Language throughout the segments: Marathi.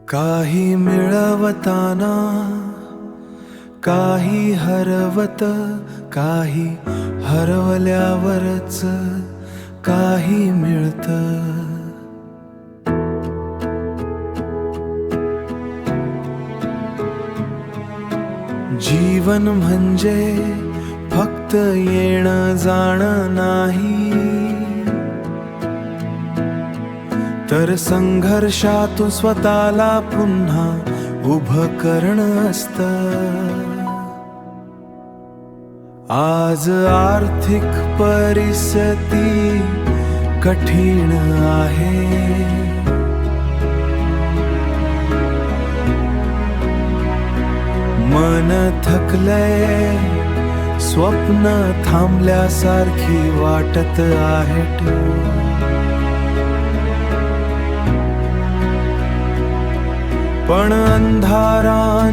काही मिळवताना काही हरवत, काही हरवल्यावरच काही मिळत. जीवन म्हणजे फक्त येणं जाणं नाही, तर संघर्षातून स्वतःला पुन्हा उभं करणं असतं. आज आर्थिक परिस्थिती कठीण आहे, मन थकलंय, स्वप्न थांबल्यासारखी वाटत आहेत. पण अंधारानंतरचा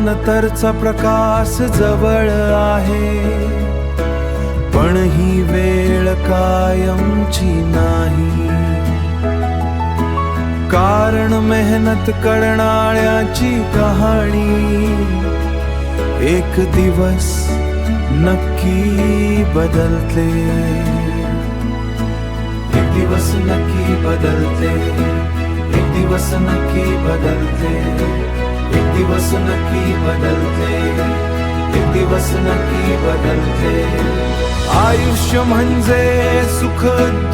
प्रकाश जवळ आहे. पण ही वेळ कायमची नाही, कारण मेहनत करणाऱ्याची कहाणी एक दिवस नक्की बदलते. एक दिवस नक्की बदलते, एक दिवस नक्की बदलते, एक दिवस नक्की बदलते, एक दिवस नक्की बदलते. आयुष्य म्हणजे सुख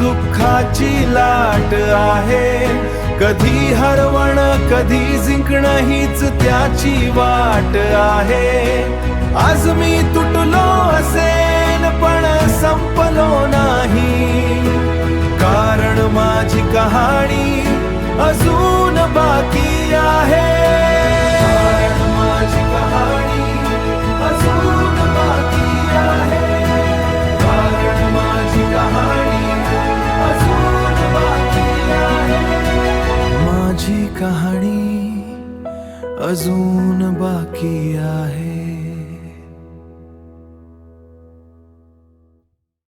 दुःखाची लाट आहे, कधी हरवण कधी जिंकणं हीच त्याची वाट आहे. आज मी तुटलो असेन पण संपलो नाही, कारण माझी कहाणी अजून बाकी आहे. कारण माझी कहाणी अजून बाकी आहे, कारण माझी कहाणी अजून बाकी आहे. माझी कहाणी अजून बाकी आहे.